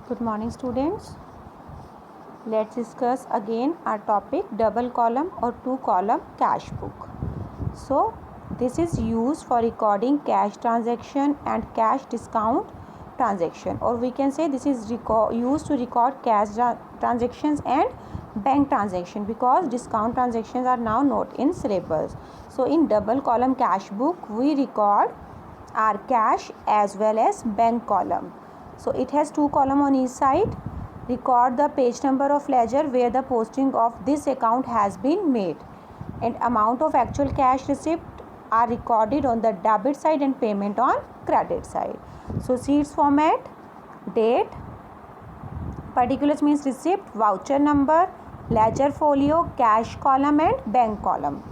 Good morning, students. Let's discuss again our topic double column or two column cash book. So this is used for recording cash transaction and cash discount transaction, or we can say this is used to record cash transactions and bank transaction, because discount transactions are now not in syllabus. So in double column cash book we record our cash as well as bank column. So it has two columns on each side. Record the page number of ledger where the posting of this account has been made, and amount of actual cash receipt are recorded on the debit side and payment on credit side. So sheets format: date, particulars means receipt, voucher number, ledger folio, cash column and bank column.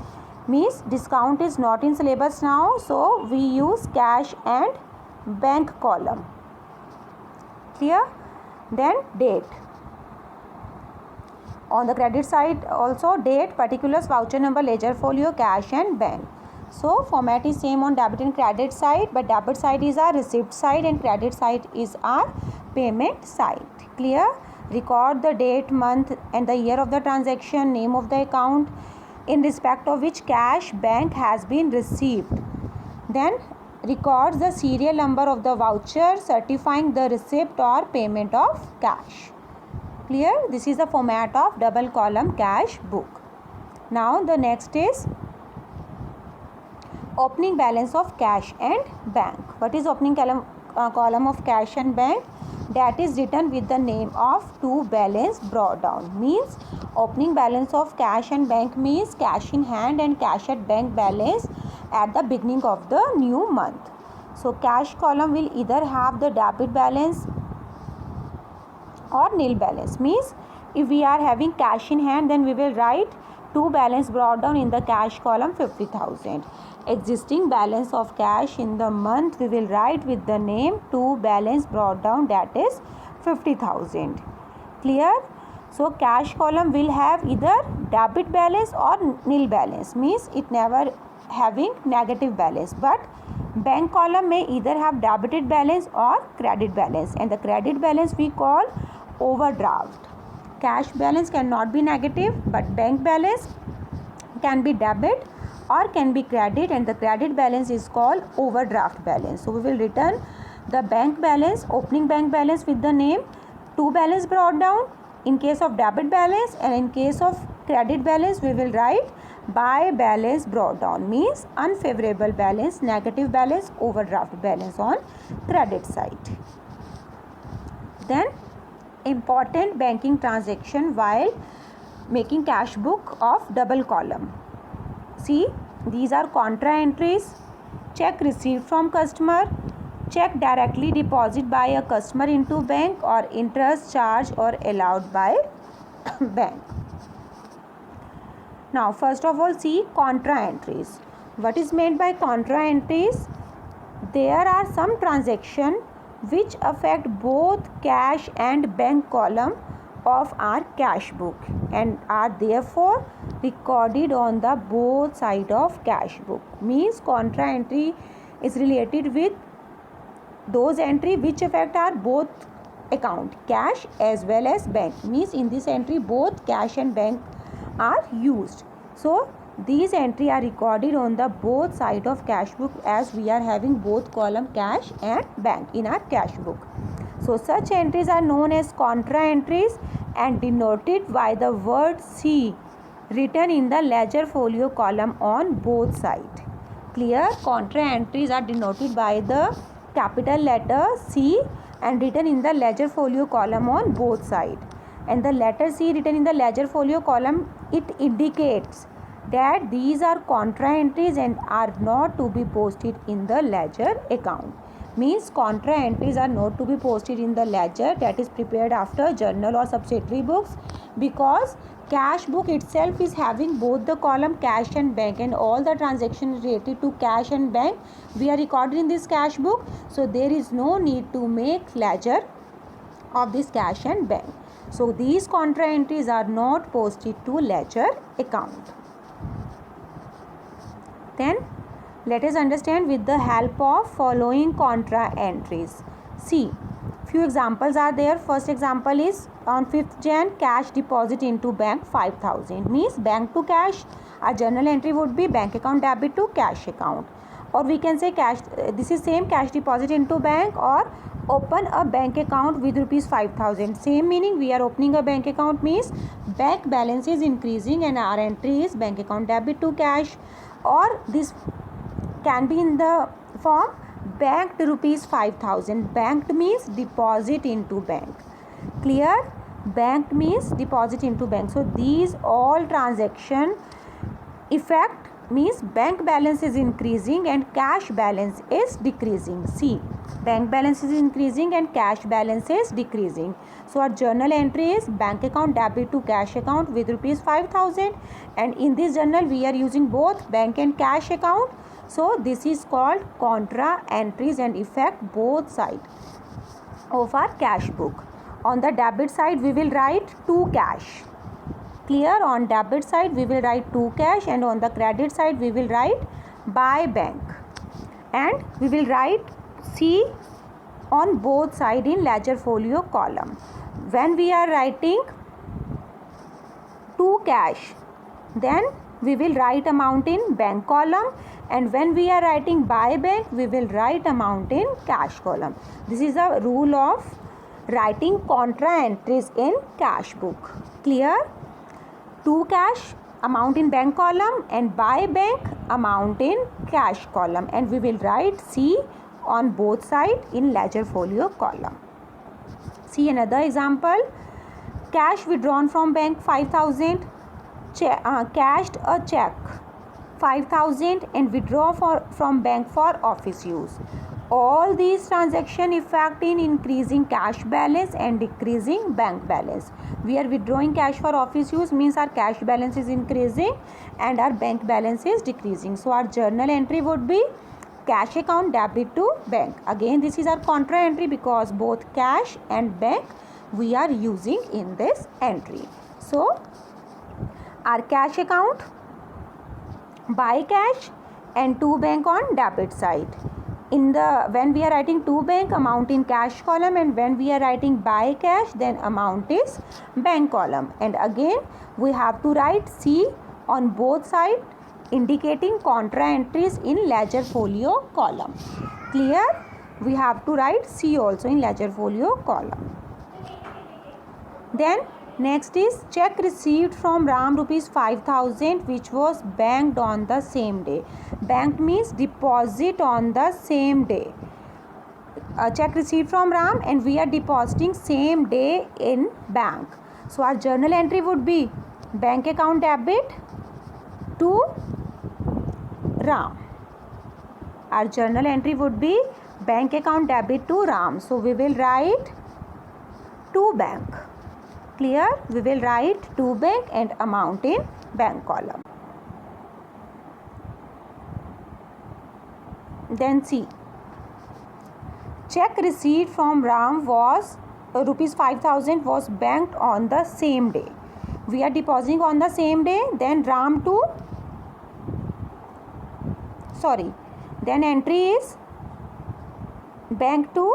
Means discount is not in syllabus now, so we use cash and bank column. Clear? Then date. On the credit side also date, particulars, voucher number, ledger folio, cash and bank. So format is same on debit and credit side, but debit side is our receipt side and credit side is our payment side. Clear? Record the date, month and the year of the transaction, name of the account in respect of which cash bank has been received. Then records the serial number of the voucher certifying the receipt or payment of cash. Clear? This is the format of double column cash book. Now the next is opening balance of cash and bank. What is opening column of cash and bank? That is written with the name of to balance brought down. Means opening balance of cash and bank means cash in hand and cash at bank balance at the beginning of the new month. So cash column will either have the debit balance or nil balance. Means if we are having cash in hand, then we will write to balance brought down in the cash column 50,000. Existing balance of cash in the month we will write with the name to balance brought down, that is 50,000. Clear? So cash column will have either debit balance or nil balance, means it never having negative balance, but bank column may either have debited balance or credit balance, and the credit balance we call overdraft. Cash balance cannot be negative, but bank balance can be debit or can be credit, and the credit balance is called overdraft balance. So we will return the bank balance, opening bank balance with the name to balance brought down in case of debit balance, and in case of credit balance we will write by balance brought down, means unfavorable balance, negative balance, overdraft balance on credit side. Then important banking transaction while making cash book of double column. See, these are contra entries: check received from customer, check directly deposit by a customer into bank, or interest charged or allowed by bank. Now first of all see contra entries. What is meant by contra entries? There are some transactions which affect both cash and bank column of our cash book and are therefore recorded on the both side of cash book. Means contra entry is related with those entry which affect our both account, cash as well as bank. Means in this entry both cash and bank are used. So these entry are recorded on the both side of cash book, as we are having both column cash and bank in our cash book. So such entries are known as contra entries and denoted by the word C written in the ledger folio column on both sides. Clear? Contra entries are denoted by the capital letter C and written in the ledger folio column on both sides. And the letter C written in the ledger folio column, it indicates that these are contra entries and are not to be posted in the ledger account. Means contra entries are not to be posted in the ledger that is prepared after journal or subsidiary books, because cash book itself is having both the column cash and bank, and all the transactions related to cash and bank we are recorded in this cash book. So there is no need to make ledger of this cash and bank. So these contra entries are not posted to ledger account. Then let us understand with the help of following contra entries. See, Few examples are there. First example is on 5th Jan, cash deposit into bank 5,000, means bank to cash. Our journal entry would be bank account debit to cash account, or we can say cash, this is same, cash deposit into bank or open a bank account with rupees 5,000. Same meaning, we are opening a bank account means bank balance is increasing and our entry is bank account debit to cash, or this can be in the form banked rupees 5,000. Banked means deposit into bank. Clear? Banked means deposit into bank. So these all transaction effect means bank balance is increasing and cash balance is decreasing. See, bank balance is increasing and cash balance is decreasing. So our journal entry is bank account debit to cash account with rupees 5,000, and in this journal we are using both bank and cash account. So this is called contra entries and affect both sides of our cash book. On the debit side we will write to cash. Clear? On debit side we will write to cash, and on the credit side we will write by bank, and we will write C on both side in ledger folio column. When we are writing to cash, then we will write amount in bank column, and when we are writing by bank we will write amount in cash column. This is a rule of writing contra entries in cash book. Clear? To cash, amount in bank column, and by bank, amount in cash column, and we will write C on both sides in ledger folio column. See another example. Cash withdrawn from bank 5,000, cashed a check 5,000 and withdraw from bank for office use. All these transaction effect in increasing cash balance and decreasing bank balance. We are withdrawing cash for office use means our cash balance is increasing and our bank balance is decreasing. So our journal entry would be cash account debit to bank. Again, this is our contra entry because both cash and bank we are using in this entry. So our cash account by cash and to bank on debit side. When we are writing to bank, amount in cash column, and when we are writing by cash, then amount is bank column. And again we have to write C on both sides indicating contra entries in ledger folio column. Clear? We have to write C also in ledger folio column. Then next is check received from Ram rupees 5,000 which was banked on the same day. Banked means deposit on the same day. A check received from Ram and we are depositing same day in bank. So our journal entry would be bank account debit to Ram. Our journal entry would be bank account debit to Ram. So we will write to bank. Clear? We will write to bank and amount in bank column. Then C. Check received from Ram was rupees 5,000 was banked on the same day. We are depositing on the same day. Then then entry is bank to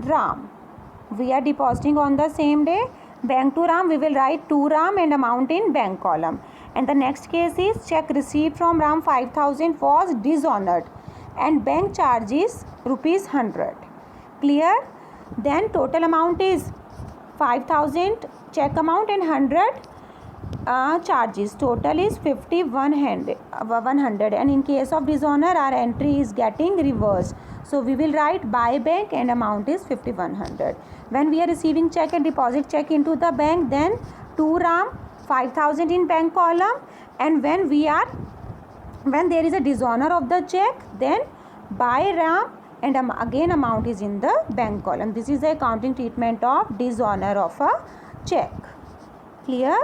Ram. We are depositing on the same day. Bank to Ram, we will write to Ram and amount in bank column. And the next case is check received from Ram 5,000 was dishonored and bank charges rupees 100. Clear? Then total amount is 5,000 check amount and 100 charges. Total is 100. And in case of dishonor, our entry is getting reversed. So we will write by bank and amount is 5,100. When we are receiving check and deposit check into the bank, then to Ram 5,000 in bank column, and when there is a dishonor of the check, then by Ram and again amount is in the bank column. This is the accounting treatment of dishonor of a check. Clear?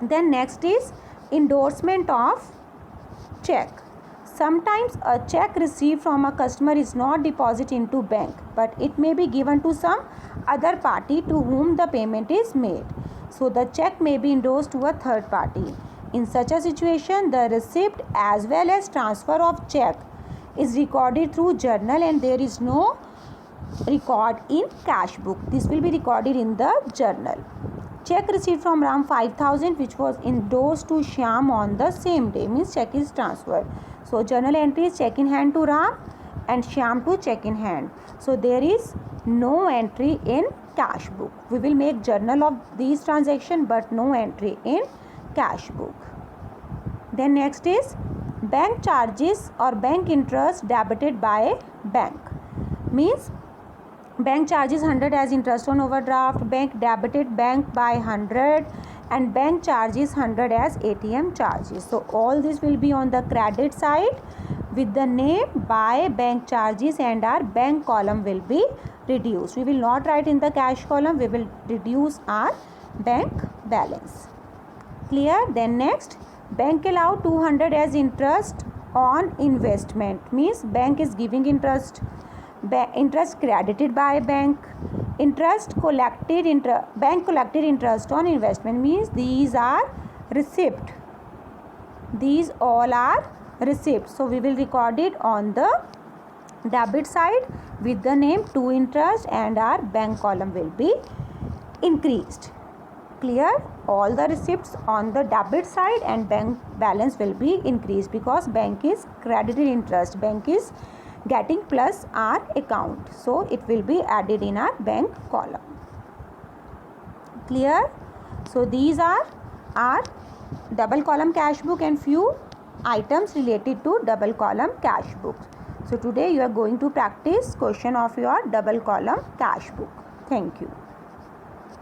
Then next is endorsement of check. Sometimes a check received from a customer is not deposited into bank, but it may be given to some other party to whom the payment is made. So the check may be endorsed to a third party. In such a situation, the receipt as well as transfer of check is recorded through journal and there is no record in cash book. This will be recorded in the journal. Check received from Ram 5,000 which was endorsed to Shyam on the same day, means check is transferred. So journal entry is check in hand to Ram and Shyam to check in hand. So there is no entry in cash book. We will make journal of these transactions but no entry in cash book. Then next is bank charges or bank interest debited by bank. Means bank charges 100 as interest on overdraft, bank debited bank by 100 and bank charges 100 as ATM charges. So all this will be on the credit side with the name by bank charges and our bank column will be reduced. We will not write in the cash column, we will reduce our bank balance. Clear? Then next, bank allow 200 as interest on investment, means bank is giving interest. Interest credited by bank, interest collected, bank collected interest on investment, means these are receipt. These all are receipts. So we will record it on the debit side with the name to interest and our bank column will be increased. Clear? All the receipts on the debit side and bank balance will be increased because bank is credited interest, bank is getting plus our account, so it will be added in our bank column. Clear? So these are our double column cash book and few items related to double column cash book. So today you are going to practice question of your double column cash book. Thank you.